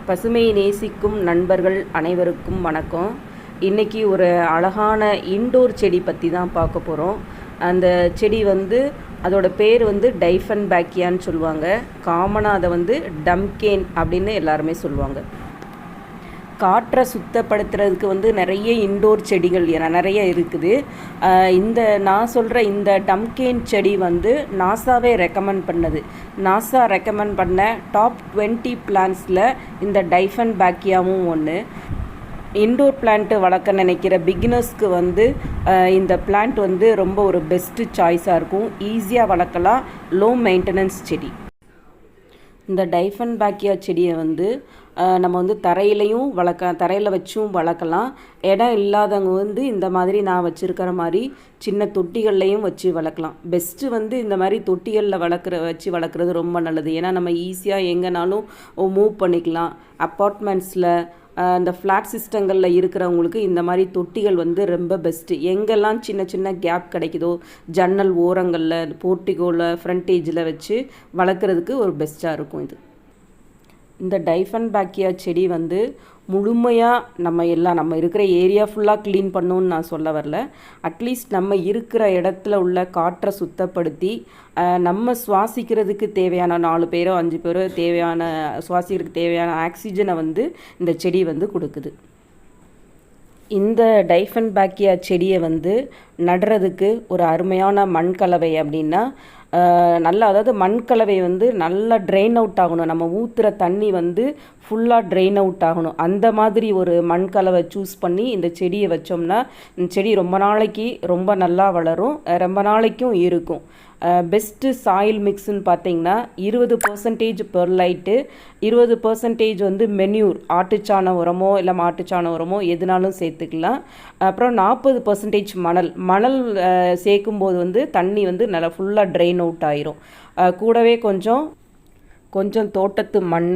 பசுமையை நேசிக்கும் நண்பர்கள் அனைவருக்கும் வணக்கம். இன்றைக்கி ஒரு அழகான இன்டோர் செடி பற்றி தான் பார்க்க போகிறோம். அந்த செடி அதோட பேர் டைஃபன்பேக்கியான்னு சொல்லுவாங்க. காமனாக அதை டம்கேன் அப்படின்னு எல்லாருமே சொல்லுவாங்க. காற்றை சுத்தப்படுத்துறதுக்கு நிறைய இன்டோர் செடிகள் நிறைய இருக்குது. நான் சொல்கிற இந்த டம்கேன் செடி நாசாவே ரெக்கமெண்ட் பண்ணது. நாசா ரெக்கமெண்ட் பண்ண டாப் 20 பிளான்ஸில் இந்த டைஃபன்பேக்கியாவும் ஒன்று. இன்டோர் பிளான்ட்டு வளர்க்க நினைக்கிற பிகினர்ஸ்க்கு இந்த பிளான்ட் ரொம்ப ஒரு பெஸ்ட்டு சாய்ஸாக இருக்கும். ஈஸியாக வளர்க்கலாம். லோ மெயின்டெனன்ஸ் செடி. இந்த டைஃபன்பேக்கியா செடியை நம்ம தரையிலையும் வளர்க்கலாம், தரையில் வச்சும் வளர்க்கலாம். இடம் இல்லாதவங்க இந்த மாதிரி நான் வச்சுருக்கிற மாதிரி சின்ன தொட்டிகள்லையும் வச்சு வளர்க்கலாம். பெஸ்ட்டு இந்த மாதிரி தொட்டிகளில் வச்சு வளர்க்குறது ரொம்ப நல்லது. ஏன்னா நம்ம ஈஸியாக எங்கேனாலும் மூவ் பண்ணிக்கலாம். அப்பார்ட்மெண்ட்ஸில் இந்த ஃப்ளாட் சிஸ்டங்களில் இருக்கிறவங்களுக்கு இந்த மாதிரி தொட்டிகள் ரொம்ப பெஸ்ட்டு. எங்கெல்லாம் சின்ன சின்ன கேப் கிடைக்குதோ ஜன்னல் ஓரங்களில், போர்ட்டிகோவில், ஃப்ரண்டேஜில் வச்சு வளர்க்குறதுக்கு ஒரு பெஸ்ட்டாக இருக்கும் இது. இந்த டைஃபன்பேக்கியா செடி முழுமையாக நம்ம இருக்கிற ஏரியா ஃபுல்லாக க்ளீன் பண்ணணுன்னு நான் சொல்ல வரல. அட்லீஸ்ட் நம்ம இருக்கிற இடத்துல உள்ள காற்றை சுத்தப்படுத்தி நம்ம சுவாசிக்கிறதுக்கு தேவையான 4 பேரோ 5 பேரோ சுவாசிக்கிறதுக்கு தேவையான ஆக்சிஜனை இந்த செடி கொடுக்குது. இந்த டைஃபன்பேக்கியா செடியை நடுறதுக்கு ஒரு அருமையான மண்கலவை அப்படின்னா அதாவது மண்கலவை நல்லா ட்ரெயின் அவுட் ஆகணும். நம்ம ஊற்றுற தண்ணி ஃபுல்லாக ட்ரெயின் அவுட் ஆகணும். அந்த மாதிரி ஒரு மண்கலவை சூஸ் பண்ணி இந்த செடியை வச்சோம்னா இந்த செடி ரொம்ப நல்லா வளரும், ரொம்ப நாளைக்கும் இருக்கும். பெஸ்ட்டு சாயில் மிக்ஸுன்னு பார்த்தீங்கன்னா 20% பெர்லைட்டு, 20% மென்யூர், ஆட்டுச்சாண உரமோ இல்லை மாட்டுச்சாண உரமோ எதுனாலும் சேர்த்துக்கலாம். அப்புறம் 40% மணல் சேர்க்கும்போது தண்ணி நல்லா ஃபுல்லாக ட்ரெயின் அவுட் ஆயிரும். கூடவே கொஞ்சம் தோட்டத்து மண்,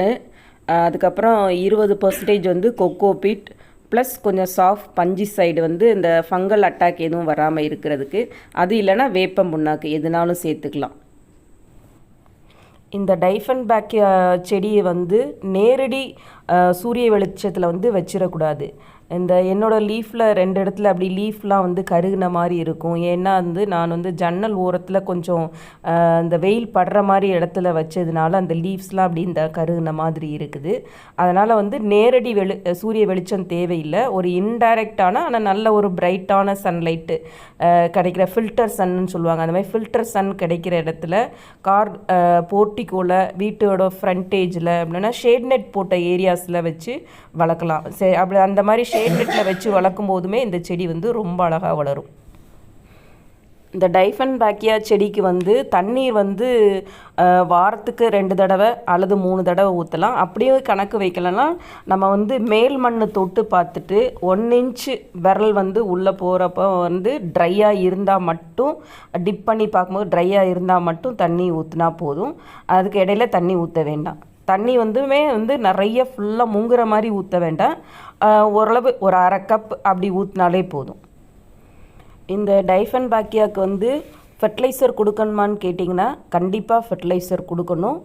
அதுக்கப்புறம் 20% கொக்கோபீட், ப்ளஸ் கொஞ்சம் சாஃப்ட் பஞ்சிசைடு இந்த ஃபங்கல் அட்டாக் எதுவும் வராமல் இருக்கிறதுக்கு. அது இல்லைன்னா வேப்ப புண்ணாக்கு எதுனாலும் சேர்த்துக்கலாம். இந்த டைஃபன்பேக்கியா செடியை நேரடி சூரிய வெளிச்சத்தில் வச்சிடக்கூடாது. என்னோடய லீஃபில் 2 இடத்துல அப்படி லீஃப்லாம் கருகின மாதிரி இருக்கும். ஏன்னா நான் ஜன்னல் ஓரத்தில் கொஞ்சம் இந்த வெயில் படுற மாதிரி இடத்துல வச்சதுனால அந்த லீவ்ஸ்லாம் அப்படி இந்த கருகின மாதிரி இருக்குது. அதனால் நேரடி சூரிய வெளிச்சம் தேவையில்லை. ஒரு இன்டைரக்டான ஆனால் நல்ல ஒரு பிரைட்டான சன்லைட்டு கிடைக்கிற ஃபில்டர் சன்னு சொல்லுவாங்க. அந்த மாதிரி ஃபில்டர் சன் கிடைக்கிற இடத்துல போர்ட்டிகோவில், வீட்டோட ஃப்ரண்டேஜில், அப்படின்னா ஷேட் நெட் போட்ட ஏரியாஸில் வச்சு வளர்க்கலாம். அப்படி அந்த மாதிரி ஷேட் நெட்டில் வச்சு வளர்க்கும் போதுமே இந்த செடி ரொம்ப அழகாக வளரும். இந்த டைஃபன்பேக்கியா செடிக்கு தண்ணீர் வாரத்துக்கு 2 தடவை அல்லது 3 தடவை ஊற்றலாம். அப்படியே கணக்கு வைக்கலன்னா நம்ம மேல் மண் தொட்டு பார்த்துட்டு 1 இன்ச்சு விரல் உள்ளே போகிறப்ப ட்ரையாக இருந்தால் மட்டும், டிப் பண்ணி பார்க்கும்போது ட்ரையாக இருந்தால் மட்டும் தண்ணி ஊற்றினா போதும். அதுக்கு இடையில தண்ணி ஊற்ற வேண்டாம். தண்ணி நிறைய ஃபுல்லாக முங்குற மாதிரி ஊற்ற வேண்டாம். ஓரளவு ஒரு 1/2 கப் அப்படி ஊற்றினாலே போதும். இந்த டைஃபன்பேக்கியாவுக்கு ஃபெர்டிலைசர் கொடுக்கணுமான்னு கேட்டிங்கன்னா கண்டிப்பாக ஃபெர்டிலைசர் கொடுக்கணும்.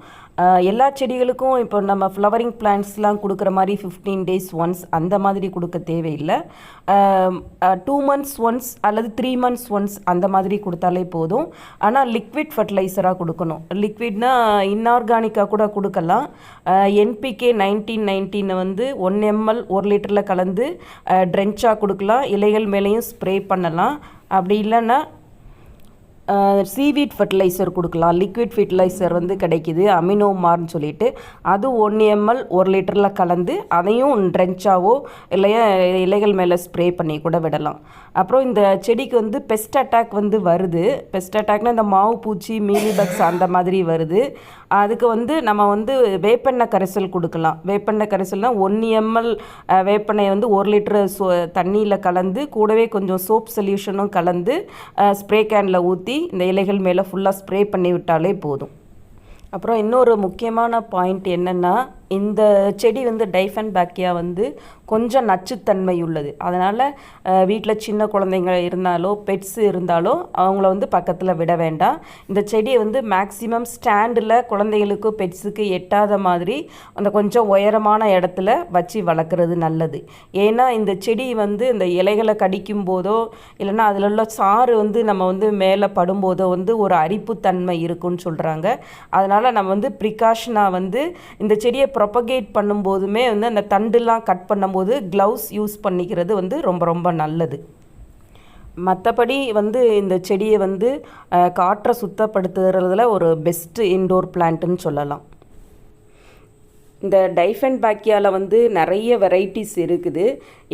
எல்லா செடிகளுக்கும் இப்போ நம்ம ஃப்ளவரிங் பிளான்ட்ஸ்லாம் கொடுக்குற மாதிரி 15 days ஒன்ஸ் அந்த மாதிரி கொடுக்க தேவையில்லை. 2 months ஒன்ஸ் அல்லது 3 months ஒன்ஸ் அந்த மாதிரி கொடுத்தாலே போதும். ஆனால் லிக்விட் ஃபெர்டிலைசராக கொடுக்கணும். லிக்விட்னா இன்ஆர்கானிக்காக கூட கொடுக்கலாம். NPK 1919 1 ml 1 லிட்டரில் கலந்து ட்ரென்ச்சாக கொடுக்கலாம். இலைகள் மேலேயும் ஸ்ப்ரே பண்ணலாம். அப்படி இல்லைன்னா சீவீட் ஃபெர்டிலைசர் கொடுக்கலாம். லிக்விட் ஃபெர்டிலைசர் கிடைக்கிது, அமினோ மார்ன்னு சொல்லிட்டு. அது 1 ml 1 லிட்டரில் கலந்து அதையும் ட்ரென்ச்சாவோ இல்லையா இலைகள் மேலே ஸ்ப்ரே பண்ணி கூட விடலாம். அப்புறம் இந்த செடிக்கு பெஸ்ட் அட்டாக் வருது. பெஸ்ட் அட்டாக்னால் இந்த மாவு பூச்சி, மீலிபக்ஸ் அந்த மாதிரி வருது. அதுக்கு நம்ம வேப்பெண்ணெய் கரைசல் கொடுக்கலாம். வேப்பெண்ணெய் கரைசல்னால் 1 ml வேப்பெண்ணெய் 1 லிட்டரு தண்ணியில் கலந்து கூடவே கொஞ்சம் சோப் சொல்யூஷனும் கலந்து ஸ்ப்ரே கேனில் ஊற்றி இந்த இலைகள் மேலே ஃபுல்லாக ஸ்ப்ரே பண்ணி விட்டாலே போதும். அப்புறம் இன்னொரு முக்கியமான பாயிண்ட் என்னென்னா, இந்த செடி டைஃபன்பேக்கியா கொஞ்சம் நச்சுத்தன்மை உள்ளது. அதனால் வீட்டில் சின்ன குழந்தைங்க இருந்தாலோ பெட்ஸு இருந்தாலோ அவங்கள வந்து பக்கத்தில் விட வேண்டாம். இந்த செடியை வந்து மேக்ஸிமம் ஸ்டாண்டில் குழந்தைகளுக்கு பெட்ஸுக்கு எட்டாத மாதிரி அந்த கொஞ்சம் உயரமான இடத்துல வச்சு வளர்க்குறது நல்லது. ஏன்னா இந்த செடி வந்து இந்த இலைகளை கடிக்கும் போதோ இல்லைன்னா அதில் உள்ள சாறு வந்து நம்ம வந்து மேலே படும்போதோ வந்து ஒரு அரிப்புத்தன்மை இருக்குன்னு சொல்கிறாங்க. அதனால் நம்ம வந்து ப்ரிகாஷனாக வந்து இந்த செடியை ப்ரொபகேட் பண்ணும்போதுமே வந்து அந்த தண்டுலாம் கட் பண்ணும்போது க்ளவுஸ் யூஸ் பண்ணிக்கிறது வந்து ரொம்ப ரொம்ப நல்லது. மற்றபடி வந்து இந்த செடியை வந்து காற்றை சுத்தப்படுத்துறதுல ஒரு பெஸ்ட்டு இன்டோர் பிளான்ட்டுன்னு சொல்லலாம். இந்த டைஃபென்பாக்கியாவில் வந்து நிறைய வெரைட்டிஸ் இருக்குது.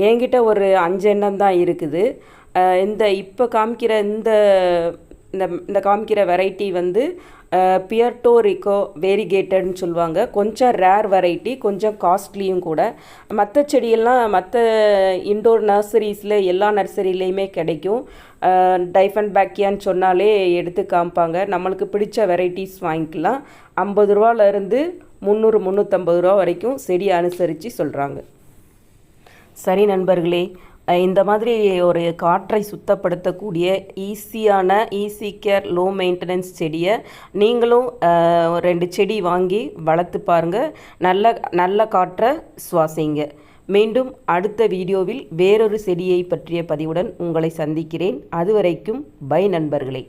என்கிட்ட ஒரு 5 எண்ணம் தான் இருக்குது. இந்த இப்போ காமிக்கிற இந்த காமிக்கிற வெரைட்டி வந்து பியர்டோ ரிக்கோ வேரிகேட்டட்னு சொல்லுவாங்க. கொஞ்சம் ரேர் வெரைட்டி, கொஞ்சம் காஸ்ட்லியும் கூட. மற்ற செடியெல்லாம் மற்ற இன்டோர் நர்சரிஸில் எல்லா நர்சரியிலையுமே கிடைக்கும். டைஃபென்பாக்கியான்னு சொன்னாலே எடுத்து காமிப்பாங்க. நம்மளுக்கு பிடிச்ச வெரைட்டிஸ் வாங்கிக்கலாம். 50 ரூபாலேருந்து 300-350 ரூபா வரைக்கும் செடி அனுசரித்து சொல்கிறாங்க. சரி நண்பர்களே, இந்த மாதிரி ஒரு காற்றை சுத்தப்படுத்தக்கூடிய ஈஸி கேர் லோ மெயின்டெனன்ஸ் செடியை நீங்களும் 2 செடி வாங்கி வளர்த்து பாருங்கள். நல்ல காற்றை சுவாசிங்க. மீண்டும் அடுத்த வீடியோவில் வேறொரு செடியை பற்றிய பதிவுடன் உங்களை சந்திக்கிறேன். அதுவரைக்கும் பை நண்பர்களே.